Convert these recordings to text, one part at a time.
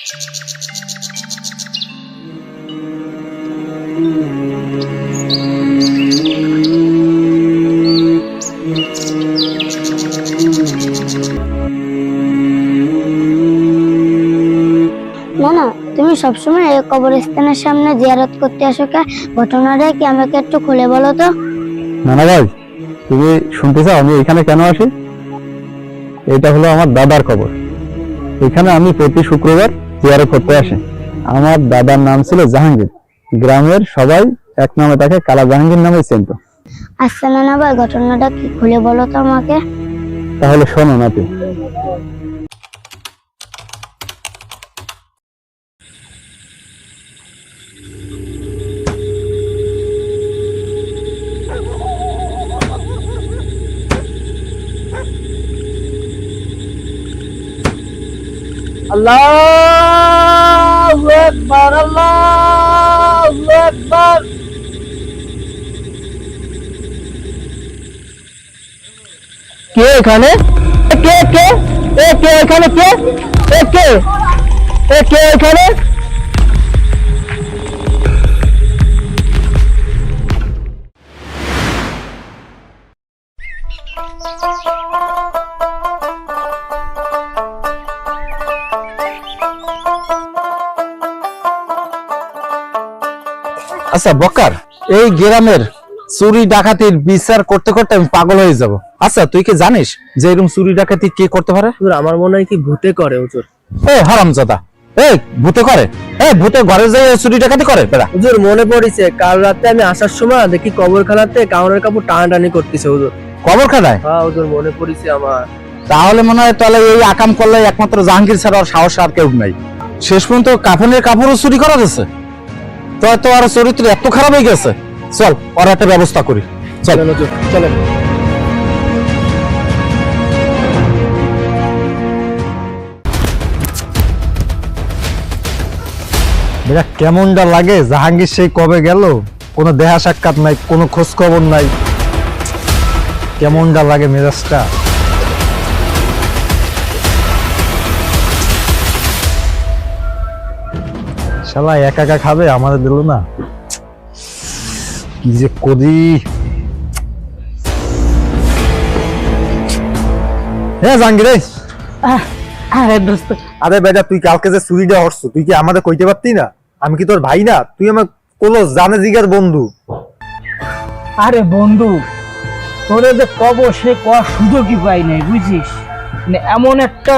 না না, তুমি সবসময় এই কবরস্থানের সামনে জিয়ারত করতে আসো কে? ঘটনাটা কি আমাকে একটু খুলে বলো তো। না না ভাই, তুমি শুনতে চাও আমি এখানে কেন আসি? এটা হলো আমার দাদার কবর। এখানে আমি প্রতি শুক্রবার জিয়ারত করতে আসি। আমার দাদার নাম ছিল জাহাঙ্গীর। গ্রামের সবাই এক নামে তাকে কালা জাহাঙ্গীর নামে চিনত। আচ্ছা নানা ভাই, ঘটনাটা কি খুলে বলো তো আমাকে। তাহলে শোনো নাতি। আল্লাহু আকবার, আল্লাহু আকবার। কে এখানে? কে কে কে এখানে? কে কে কে এখানে? আচ্ছা বক্কার, এই গ্রামের চুরি ডাকাতির বিচার করতে করতে আমি পাগল হয়ে যাব। আচ্ছা তুই কি জানিস যে এরকম চুরি ডাকাতি কে করতে পারে? আমার মনে হয় কি ভূতে করে হুজুর। হারামজাদা, ভূতে করে? ভূতে ঘরে যায় চুরি ডাকাতি করে? হুজুর মনে পড়েছে, কাল রাতে আমি আসার সময় দেখি কবরখানাতে কাউনের কাপড় টানাটানি করতেছে হুজুর। কবরখানায়? হ্যাঁ হুজুর, মনে পড়েছে আমার। তাহলে মনে হয় তাহলে এই আকাম করলে একমাত্র জাহাঙ্গীর ছাড়া আর সাহস আর কেউ নাই। শেষ পর্যন্ত কাফনের কাপড়ও চুরি করা গেছে। তো আর চরিত্র এত খারাপ হয়ে গেছে। চল ওর একটা ব্যবস্থা করি। চল হুজুর চলেন। এটা কেমনটা লাগে? জাহাঙ্গীর সেই কবে গেল, কোনো দেখা সাক্ষাৎ নাই, কোনো খোঁজ খবর নাই। কেমনটা লাগে মেজাজটা? শালা একা একা খাবে, আমাদের দিল না। কি যে করি। হ্যাঁ জাহাঙ্গীর, আরে বেটা তুই কালকে যে চুরিটা হরছ, তুই কি আমাদের কইতে পারতি না? আমি কি তোর ভাই না? তুই আমার কোনো জানে জিগার বন্ধু। আরে বন্ধু, তোরে যে কব সে কর সুযোগই পাই নাই, বুঝিস? মানে এমন একটা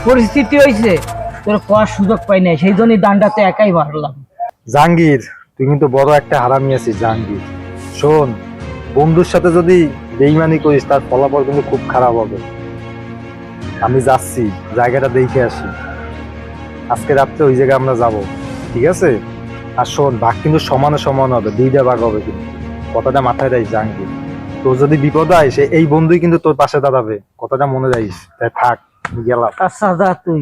পরিস্থিতি হয়েছে, তোর কর সুযোগ পাই নাই, সেই জন্যই ডান্ডাতে একাই মারলাম। জাহাঙ্গীর, তুই কিন্তু বড় একটা হারামি আছিস জাহাঙ্গীর। শোন, বন্ধুর সাথে যদি বেইমানি করিস তার ফলাফল কিন্তু খুব খারাপ হবে। আমি যাচ্ছি, জায়গাটা দেখে আসি। আজকে রাত্রে ওই জায়গায় আমরা যাব, ঠিক আছে? আর শোন, ভাগ কিন্তু সমানে সমান হবে, দুইটা ভাগ হবে কিন্তু। কথাটা মাথায় রাখিস জাহাঙ্গীর। তোর যদি বিপদ হয় সে এই বন্ধুই কিন্তু তোর পাশে দাঁড়াবে, কথাটা মনে রাখিস। তাই থাক, আমি গেলাম। আচ্ছা যা তুই।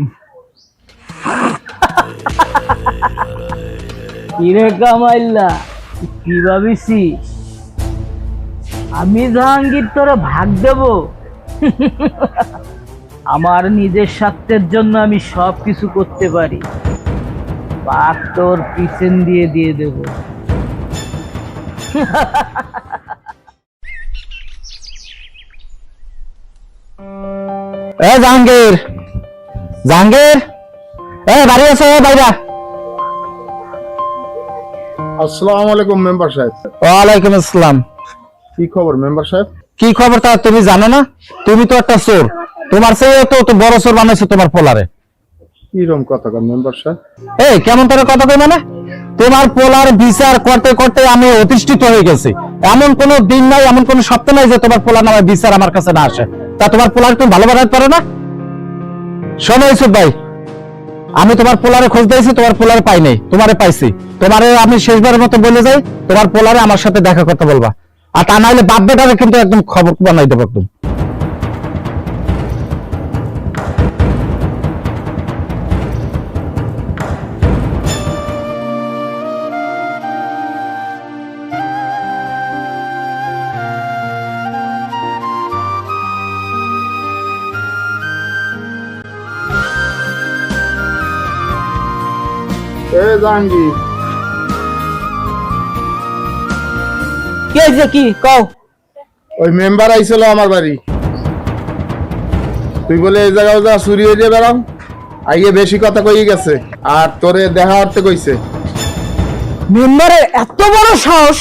কিরে কামাইল্লা, কি ভাবিছিস আমি জাহাঙ্গীর তোরে ভাগ দেব? আমার নিজের স্বার্থের জন্য আমি সব কিছু করতে পারি। ভাগ তোর পিছন দিয়ে দিয়ে দেব। জাহাঙ্গীর, জাহাঙ্গীর, বাড়ি আছে? বাইরা। আসসালামু আলাইকুম মেম্বার সাহেব। ওয়ালাইকুম আসসালাম। কি খবর মেম্বার সাহেব? কি খবর তা তুমি জানো না? তুমি তো একটা চোর। তোমার চেয়ে তো বড় চোর বানাইছো তোমার পোলারে। কিরকম কথা কন মেম্বার সাহেব? কেমন তোর কথা কই মানে? তোমার পোলার বিচার করতে করতে আমি অতিষ্ঠিত হয়ে গেছি। এমন কোন দিন নাই, এমন কোন সপ্তাহ নাই যে তোমার পোলার নামে বিচার আমার কাছে না আসে। তা তোমার পোলার তুমি ভালো বানাতে পারো না? শোনো ইউসুফ ভাই, আমি তোমার পোলারে খোঁজ দিয়েছি, তোমার পোলারে পাই নাই, তোমারে পাইছি। তোমারে আমি শেষবারের মতো বলে যাই, তোমার পোলারে আমার সাথে দেখা করতে বলবা। আর তা নাহলে বাপ বেটারে কিন্তু একদম খবর বানাই দেবো একদম। এ জাহাঙ্গীর, কি হয়েছে কি কও? ওই মেম্বার আইছিল আমার বাড়ি। তুই বলে এই জায়গায় যা চুরি হয়ে দিয়ে বেড়াও, আইয়ে বেশি কথা কই গেছে আর তোরে দেখা করতে কইছে। মেম্বারের এত বড় সাহস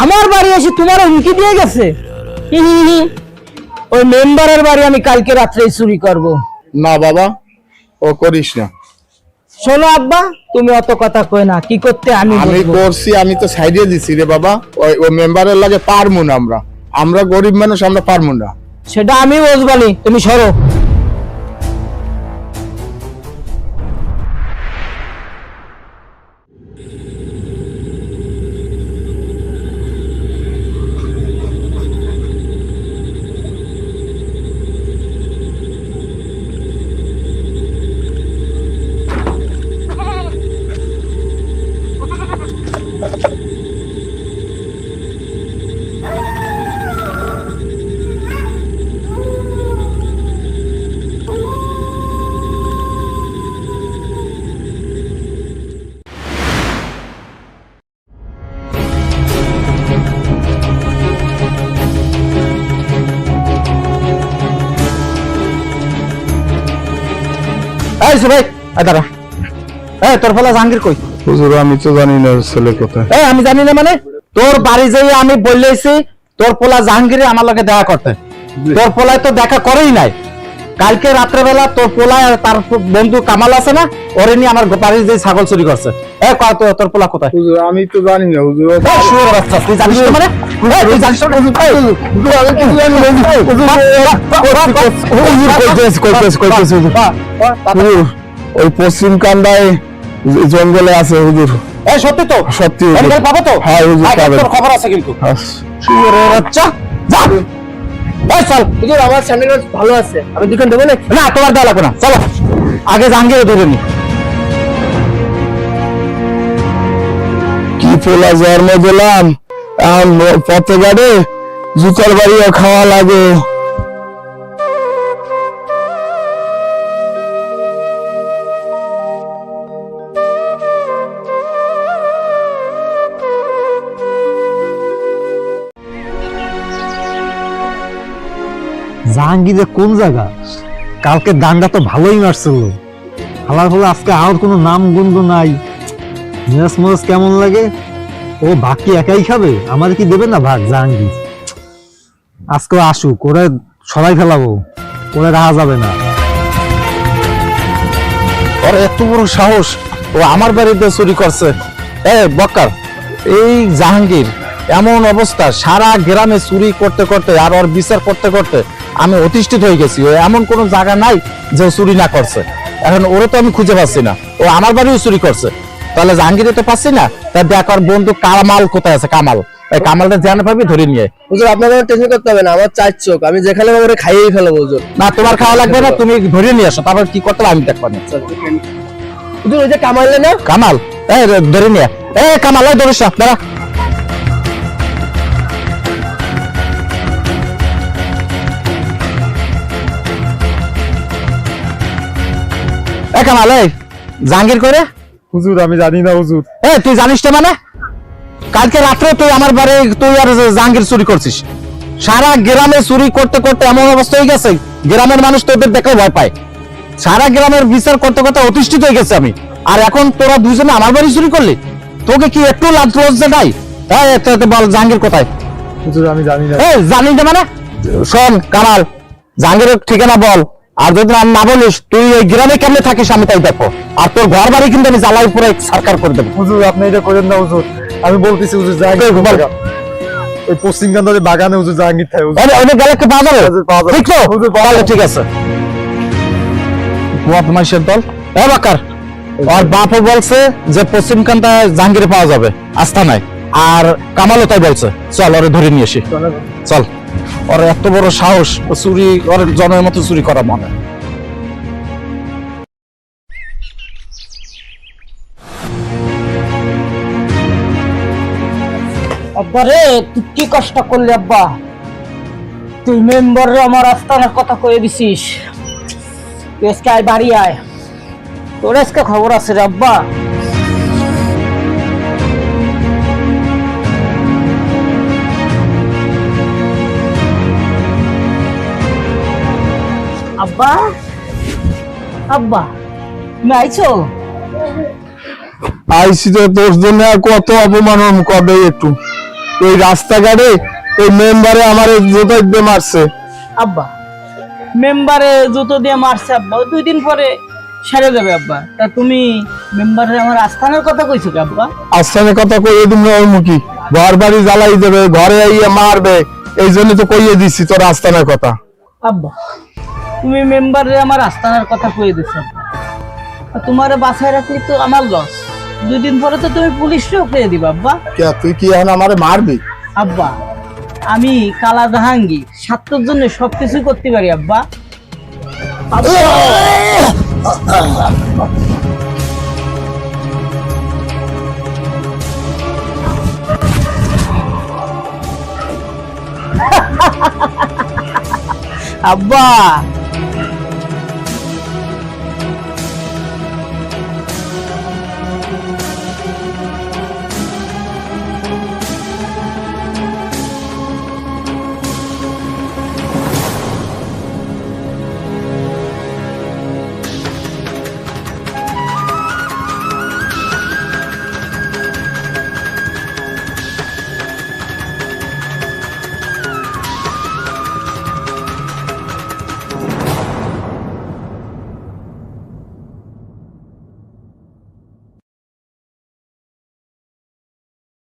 আমার বাড়ি এসে তোমার হুমকি দিয়ে গেছে? হি হি হি। ওই মেম্বারের বাড়ি আমি কালকে রাত্রেই চুরি করব। না বাবা, ও করিস না। শোনো আব্বা, তুমি অত কথা কই না, কি করতে আমি আমি বলবো। করছি, আমি তো সাইডে দিছি রে বাবা। ওই মেম্বারের লাগে পারমু না, আমরা গরিব মানুষ, আমরা পারমু না। সেটা আমি বুঝবানি, তুমি সরো। এই সুবাই, এই দাঁড়া। এই তোর ফলা জাহাঙ্গীর কই? হুজুর আমি তো জানি না ছেলে কোথায়। এই আমি জানি না মানে? তোর বাড়ি যাই আমি বললেছি তোর পোলা জাহাঙ্গীর আমার লগে দেখা করতে। তোর পোলায় তো দেখা করেই নাই। কালকে রাত্রেবেলা তোর পোলায় আর তার বন্ধু কামাল আছে না, ওরে নিয়ে আমার বাড়ির যে ছাগল চুরি করছে। এই কয় তোর পোলা কোথায়? হুজুর আমি তো জানি না হুজুর। এই শুয়োরের বাচ্চা, তুই জানিস না মানে? এই তুই জানিস না? হুজুর আমি কিছু জানি না। হুজুর ওই পশ্চিম কান্দায় জঙ্গলে আছে হুজুর। এই সত্যি তো? সত্যি এই হুজুর। গেলে পাবো তো? হ্যাঁ হুজুর আয়, পাবেন। তোর খবর আছে কিন্তু। আস। শুয়োরের বাচ্চা, যা। এই চল। হুজুর আমার স্যান্ডেল ভালো আছে, আমি দোকান দেবো নাকি? না তোমার দেওয়া লাগবে না, চলো আগে জাহাঙ্গীর ধরে নি। কি পোলা জন্ম দিলাম, এখন পথে গাড়ে জুতার বাড়িও খাওয়া লাগে। জাহাঙ্গীরের কোন জায়গা? কালকে দাঙ্গা তো ভালোই মারছিল, হালার ফলে আজকে আর কোনো নাম গন্ধ নাই। মেরাজ মরাজ কেমন লাগে? ও বাকি একাই খাবে, আমাদের কি দেবে না ভাগ? জাহাঙ্গীর আজকে আসুক, ওরে সরাই ফেলাবো, ওরে রাহা যাবে না। ওর এত বড় সাহস, ও আমার বাড়িতে চুরি করছে। বক্কার, এই জাহাঙ্গীর এমন অবস্থা, সারা গ্রামে চুরি করতে করতে আর ওর বিচার করতে করতে আমি অতিষ্ঠিত হয়ে গেছি। ও এমন কোন জায়গা নাই যে চুরি না করছে। এখন ওরে তো আমি খুঁজে পাচ্ছি না, ও আমার বাড়িও চুরি করছে। তাহলে জাহাঙ্গীরে তো পাচ্ছি না, তার দেখ ওর বন্ধু কামাল কোথায় আছে। কামাল, এই কামালটা জানা পাবি, ধরে নিয়ে। হুজুর আপনাকে টেনশন করতে হবে না, আমার 4 চোখ, আমি যেখানে ওরে খাইয়েই ফেলবো হুজুর। না তোমার খাওয়া লাগবে না, তুমি ধরে নিয়ে আসো, তারপর কি করতে হবে আমি দেখবো না। হুজুর ওই যে কামাইলে না, কামাল, এই ধরে নিয়ে। কামাল, ওই ধরিস না, দাঁড়া। কামাল, জাহাঙ্গীর করে? হুজুর আমি জানি না হুজুর। তুই জানিস না মানে? কালকে রাত্রে তুই আমার বাড়ি, তুই আর জাহাঙ্গীর চুরি করছিস। সারা গ্রামে চুরি করতে করতে এমন অবস্থা হয়ে গেছে, গ্রামের মানুষ তোদের দেখলে ভয় পায়। সারা গ্রামের বিচার করতে করতে অতিষ্ঠিত হয়ে গেছে আমি। আর এখন তোরা দুজনে আমার বাড়ি চুরি করলি, তোকে কি একটু লজ্জা নাই? বল জাহাঙ্গীর কোথায়? হুজুর আমি জানি না। জানিস না মানে? শোন কামাল, জাহাঙ্গীরের ঠিকানা বল, আর যদি না বলিস তুই এই গ্রামে কেমনে থাকিস আমি তাই দেখো। আর তোর ঘর বাড়ি কিন্তু আমি জ্বালাই পুরো সরকার করে দেবো। হুজুর আপনি এটা করেন না হুজুর, আমি বলতেছি হুজুর জাহাঙ্গীর ওই পশ্চিম কান্দার বাগানে হুজুর জাহাঙ্গীর থাকে হুজুর। অনেক গেলে কি পাওয়া যাবে? হুজুর, পাওয়া যাবে। ঠিক তো? হুজুর, পাওয়া তাহলে যাবে। ঠিক আছে। বদমাইশের দল, বাকার আর বাপও বলছে যে পশ্চিম কান্তা জাহাঙ্গীরে পাওয়া যাবে, আস্থা নাই। আর কামালও তাই বলছে, চল ওরে ধরে নিয়ে আসি। চল, ওর এত বড় সাহস, ও চুরি, ওর জনের মতো চুরি করা মনে। আব্বা রে, তুই কি কষ্ট করলি আব্বা? তুই মেম্বার আমার আস্তানার কথা কয়ে দিছিস। তুই আজকে আয়, বাড়ি আয়, তোর আজকে খবর আছে রে আব্বা। আব্বা, আব্বা, তুমি আইছো? আইসি তো তোর জন্য আর কত অপমান কবে একটু এই রাস্তাঘাটে এই মেম্বারে আমার জুতো দিয়ে মারছে। আব্বা, মেম্বারে জুতো দিয়ে মারছে আব্বা, 2 দিন পরে সেরে যাবে আব্বা। তা তুমি মেম্বারে আমার আস্থানের কথা কইছো কি আব্বা? আস্থানের কথা কইয়ে তুমি ওর মুখী ঘর বাড়ি জ্বালাই দেবে, ঘরে আইয়ে মারবে, এই জন্য তো কইয়ে দিচ্ছি তোর আস্থানের কথা। আব্বা, তুমি মেম্বারে আমার আস্থানের কথা কইয়ে দিছো। তোমারে বাসায় রাখলে তো আমার লস। 2 দিন পরে তো তুমি পুলিশকেও পেয়ে দিবা আব্বা। কে তুই কি এখন আমারে মারবি? আব্বা, আমি কালা জাহাঙ্গীর ছাত্রের জন্য সবকিছু করতে পারি আব্বা। আব্বা,